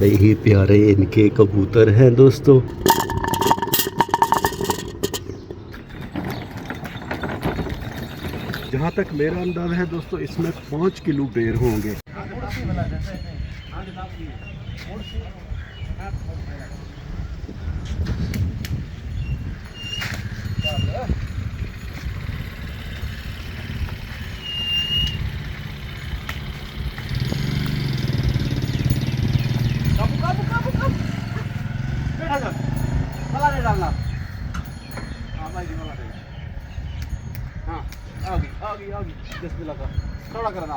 बड़े ही प्यारे इनके कबूतर हैं दोस्तों। जहाँ तक मेरा अंदाज़ा है दोस्तों, इसमें 5 किलो बेर होंगे। थोड़ा करना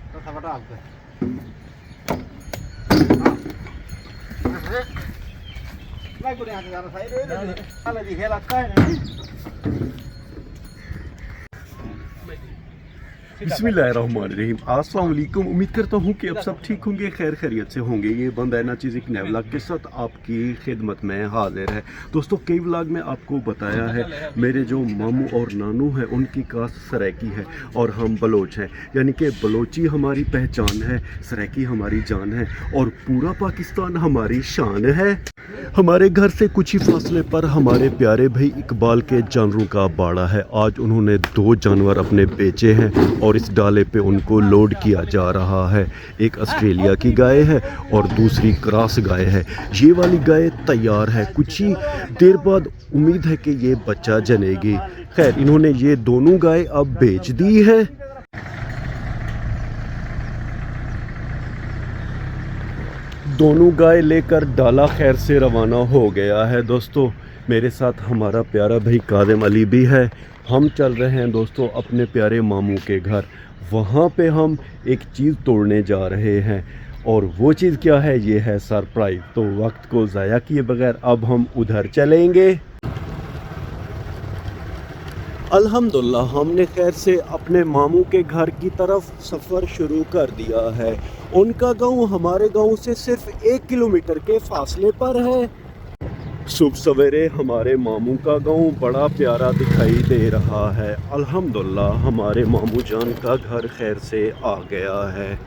तो थपटा आपके मैं को यहाँ से जाना सही रे दिखे लगता है नहीं। बिस्मिल्लाहिर्रहमानिर्रहीम। अस्सलाम वालेकुम। उम्मीद करता हूँ कि अब सब ठीक होंगे, खैर खैरियत से होंगे। ये बंदा है ना चीज़ एक नए व्लॉग के साथ आपकी खिदमत में हाजिर है दोस्तों। कई व्लॉग में आपको बताया है मेरे जो मामू और नानू हैं उनकी कास्ट सराइकी है और हम बलोच हैं, यानी कि बलोची हमारी पहचान है, सराइकी हमारी जान है और पूरा पाकिस्तान हमारी शान है। हमारे घर से कुछ ही फासले पर हमारे प्यारे भाई इकबाल के जानवरों का बाड़ा है। आज उन्होंने 2 जानवर अपने बेचे हैं और इस डाले पे उनको लोड किया जा रहा है। एक ऑस्ट्रेलिया की गाय है और दूसरी क्रॉस गाय है। ये वाली गाय तैयार है, कुछ ही देर बाद उम्मीद है कि ये बच्चा जनेगी। खैर इन्होंने ये दोनों गाय अब बेच दी है। दोनों गाय लेकर डाला खैर से रवाना हो गया है दोस्तों। मेरे साथ हमारा प्यारा भाई कादिम अली भी है। हम चल रहे हैं दोस्तों अपने प्यारे मामू के घर। वहाँ पे हम एक चीज़ तोड़ने जा रहे हैं और वो चीज़ क्या है, ये है सरप्राइज। तो वक्त को ज़ाया किए बगैर अब हम उधर चलेंगे। अल्हम्दुलिल्लाह हमने खैर से अपने मामू के घर की तरफ सफ़र शुरू कर दिया है। उनका गांव हमारे गांव से सिर्फ 1 किलोमीटर के फासले पर है। सुबह सवेरे हमारे मामू का गांव बड़ा प्यारा दिखाई दे रहा है। अल्हम्दुलिल्लाह हमारे मामू जान का घर खैर से आ गया है।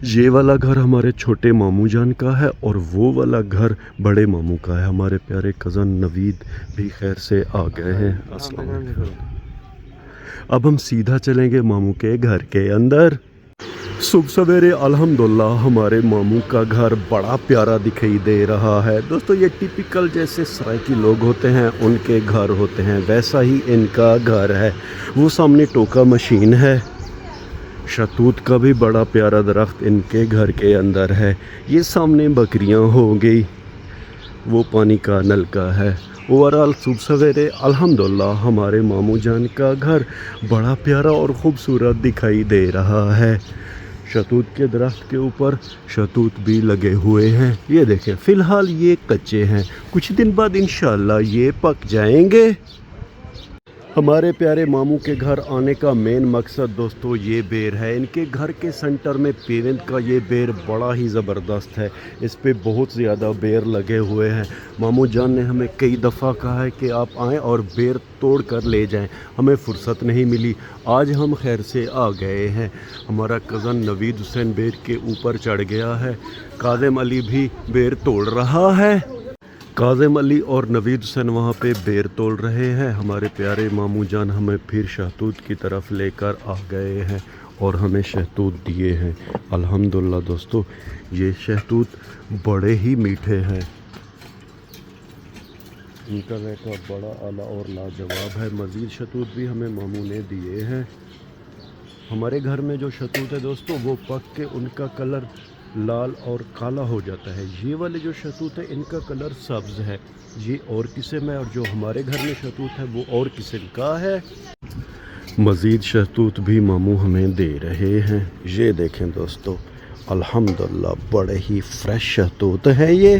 ये वाला घर हमारे छोटे मामू जान का है और वो वाला घर बड़े मामू का है। हमारे प्यारे कज़न नवीद भी खैर से आ गए हैं। अस्सलाम वालेकुम। अब हम सीधा चलेंगे मामू के घर के अंदर। सुबह सवेरे अल्हम्दुलिल्लाह हमारे मामू का घर बड़ा प्यारा दिखाई दे रहा है दोस्तों। ये टिपिकल जैसे सराइकी लोग होते हैं उनके घर होते हैं, वैसा ही इनका घर है। वो सामने टोका मशीन है। शतूत का भी बड़ा प्यारा दरख्त इनके घर के अंदर है। ये सामने बकरियां हो गई, वो पानी का नलका है। ओवरऑल सुबह सवेरे अल्हम्दुलिल्लाह हमारे मामू जान का घर बड़ा प्यारा और ख़ूबसूरत दिखाई दे रहा है। शतूत के दरख्त के ऊपर शतूत भी लगे हुए हैं। ये देखें, फ़िलहाल ये कच्चे हैं, कुछ दिन बाद इंशाअल्लाह ये पक जाएंगे। हमारे प्यारे मामू के घर आने का मेन मकसद दोस्तों ये बेर है। इनके घर के सेंटर में पेवेंट का ये बेर बड़ा ही ज़बरदस्त है। इस पे बहुत ज़्यादा बेर लगे हुए हैं। मामू जान ने हमें कई दफ़ा कहा है कि आप आएँ और बेर तोड़ कर ले जाएं, हमें फुर्सत नहीं मिली। आज हम खैर से आ गए हैं। हमारा कज़न नवीद हुसैन बेर के ऊपर चढ़ गया है। कादिम अली भी बेर तोड़ रहा है। काज़िम अली और नवीद हुसैन वहाँ पे बेर तोड़ रहे हैं। हमारे प्यारे मामू जान हमें फिर शहतूत की तरफ लेकर आ गए हैं और हमें शहतूत दिए हैं। अल्हम्दुलिल्लाह दोस्तों ये शहतूत बड़े ही मीठे हैं। इनका रेट बड़ा आला और लाजवाब है। मज़ीद शहतूत भी हमें मामू ने दिए हैं। हमारे घर में जो शहतूत है दोस्तों वो पक के उनका कलर लाल और काला हो जाता है। ये वाले जो शहतूत है इनका कलर सब्ज़ है। ये और किस्म है और जो हमारे घर में शहतूत है वो और किस्म का है। मज़ीद शहतूत भी मामू हमें दे रहे हैं। ये देखें दोस्तों, अल्हम्दुलिल्लाह बड़े ही फ्रेश शहतूत है ये।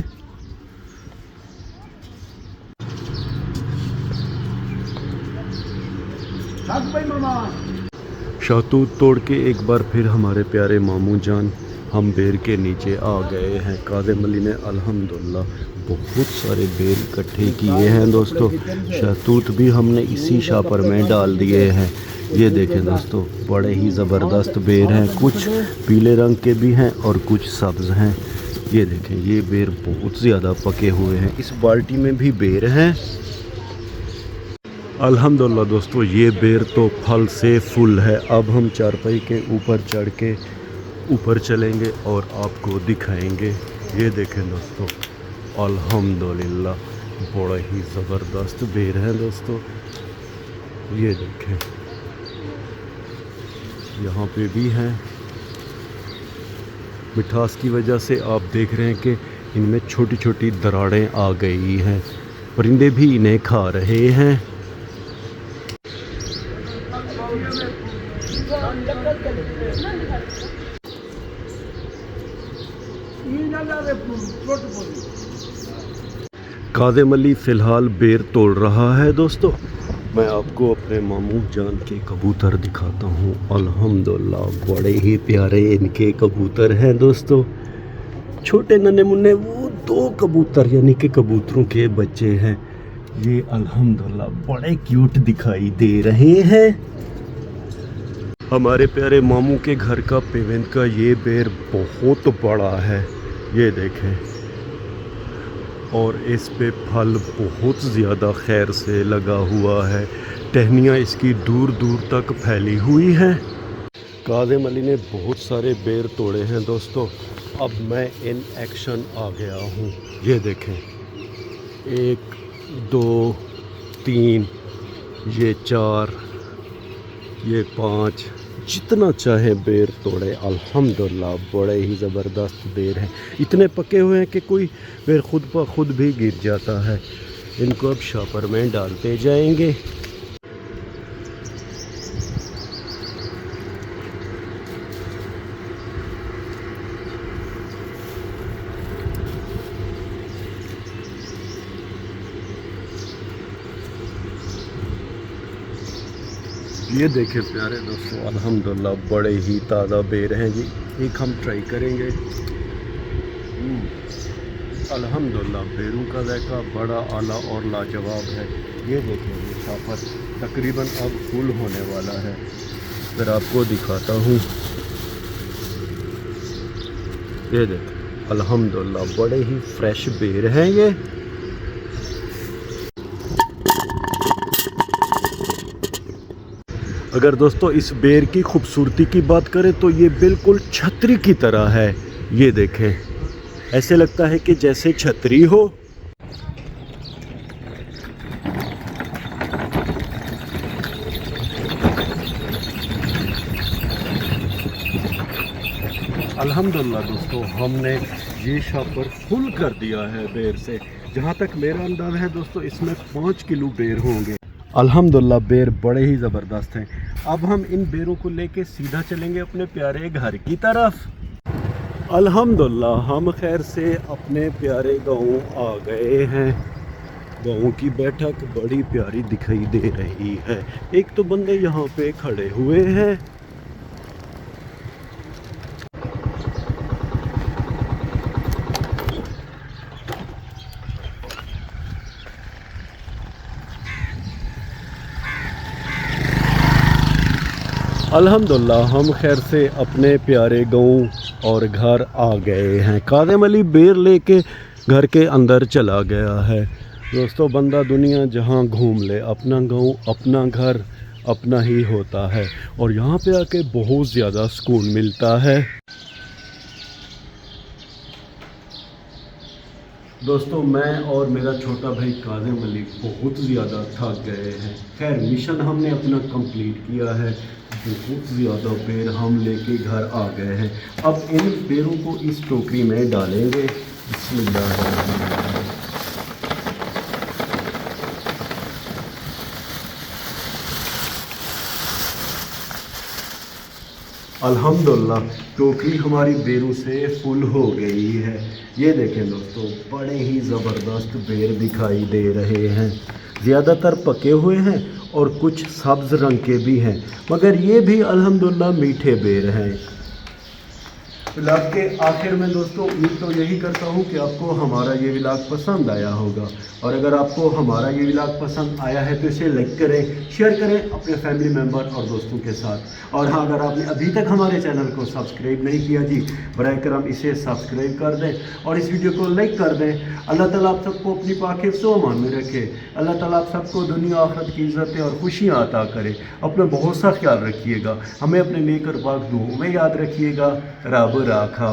शहतूत तोड़ के एक बार फिर हमारे प्यारे मामू जान हम बेर के नीचे आ गए हैं। कादिम अली ने अल्हम्दुलिल्लाह बहुत सारे बेर इकट्ठे किए हैं दोस्तों। शहतूत भी हमने इसी शापर में डाल दिए हैं। ये देखें दोस्तों, बड़े ही ज़बरदस्त बेर हैं, कुछ पीले रंग के भी हैं और कुछ सब्ज़ हैं। ये देखें, ये बेर बहुत ज़्यादा पके हुए हैं। इस बाल्टी में भी बेर हैं। अल्हम्दुलिल्लाह दोस्तों, ये बेर तो फल से फुल है। अब हम चारपाई के ऊपर चढ़ के ऊपर चलेंगे और आपको दिखाएंगे। ये देखें दोस्तों, अल्हम्दुलिल्लाह बड़ा ही ज़बरदस्त बेर है दोस्तों। ये देखें, यहाँ पे भी हैं। मिठास की वजह से आप देख रहे हैं कि इनमें छोटी छोटी दरारें आ गई हैं। परिंदे भी इन्हें खा रहे हैं। काज़िम अली फ़िलहाल बेर तोड़ रहा है दोस्तों। मैं आपको अपने मामू जान के कबूतर दिखाता हूँ। अल्हम्दुलिल्लाह बड़े ही प्यारे इनके कबूतर हैं दोस्तों। छोटे नन्हे मुन्ने वो 2 कबूतर यानी कि कबूतरों के बच्चे हैं। ये अल्हम्दुलिल्लाह बड़े क्यूट दिखाई दे रहे हैं। हमारे प्यारे मामू के घर का पेवेंट का ये बेर बहुत बड़ा है। ये देखें, और इस पे फल बहुत ज़्यादा खैर से लगा हुआ है। टहनियाँ इसकी दूर दूर तक फैली हुई हैं। काज़िम अली ने बहुत सारे बेर तोड़े हैं दोस्तों। अब मैं इन एक्शन आ गया हूँ। ये देखें, 1 2 3, ये 4, ये 5, जितना चाहे बेर तोड़े। अल्हम्दुलिल्लाह बड़े ही ज़बरदस्त बेर हैं। इतने पके हुए हैं कि कोई बेर खुद ब खुद भी गिर जाता है। इनको अब शॉपर में डालते जाएंगे। ये देखें प्यारे दोस्तों, अल्हम्दुलिल्लाह बड़े ही ताज़ा बेर हैं जी। एक हम ट्राई करेंगे। अल्हम्दुलिल्लाह बेरों का जायका बड़ा आला और लाजवाब है। ये देखें, ये शॉपर तकरीबन अब फुल होने वाला है। फिर आपको दिखाता हूँ। ये देखें, अल्हम्दुलिल्लाह बड़े ही फ्रेश बेर हैं ये। अगर दोस्तों इस बेर की खूबसूरती की बात करें तो ये बिल्कुल छतरी की तरह है। ये देखें, ऐसे लगता है कि जैसे छतरी हो। अल्हम्दुलिल्लाह दोस्तों, हमने ये शॉपर फुल कर दिया है बेर से। जहाँ तक मेरा अंदाज़ा है दोस्तों, इसमें 5 किलो बेर होंगे। अल्हम्दुलिल्लाह बेर बड़े ही ज़बरदस्त हैं। अब हम इन बेरों को लेके सीधा चलेंगे अपने प्यारे घर की तरफ। अल्हम्दुलिल्लाह हम खैर से अपने प्यारे गाँव आ गए हैं। गाँव की बैठक बड़ी प्यारी दिखाई दे रही है। एक तो बंदे यहाँ पे खड़े हुए हैं। अल्हम्दुलिल्लाह हम खैर से अपने प्यारे गाँव और घर आ गए हैं। काज़िम अली बेर लेके घर के अंदर चला गया है। दोस्तों, बंदा दुनिया जहाँ घूम ले, अपना गाँव अपना घर अपना ही होता है और यहाँ पे आके बहुत ज़्यादा सुकून मिलता है। दोस्तों, मैं और मेरा छोटा भाई काज़िम अली बहुत ज़्यादा थक गए हैं। खैर मिशन हमने अपना कंप्लीट किया है। बहुत ज़्यादा बेर हम लेके घर आ गए हैं। अब इन बेरों को इस टोकरी में डालेंगे। बिस्मिल्लाह। अल्हम्दुलिल्लाह टोकरी हमारी बेरों से फुल हो गई है। ये देखें दोस्तों, बड़े ही ज़बरदस्त बेर दिखाई दे रहे हैं। ज़्यादातर पके हुए हैं और कुछ सब्ज़ रंग के भी हैं, मगर ये भी अल्हम्दुलिल्लाह मीठे बेर हैं। व्लॉग के आखिर में दोस्तों उम्मीद तो यही करता हूँ कि आपको हमारा ये व्लॉग पसंद आया होगा, और अगर आपको हमारा ये व्लॉग पसंद आया है तो इसे लाइक करें, शेयर करें अपने फैमिली मेम्बर और दोस्तों के साथ। और हाँ, अगर आपने अभी तक हमारे चैनल को सब्सक्राइब नहीं किया जी, बराए करम इसे सब्सक्राइब कर दें और इस वीडियो को लाइक कर दें। अल्लाह ताला आप सबको अपनी पाक हिफ्ज़-ओ अमान में रखे। अल्लाह ताला आप सबको दुनिया आखिरत की इज़्ज़तें और खुशियाँ अता करे। अपना बहुत सा ख्याल रखिएगा, हमें अपने नेक और पाक दुआओं में याद रखिएगा। रब राखा।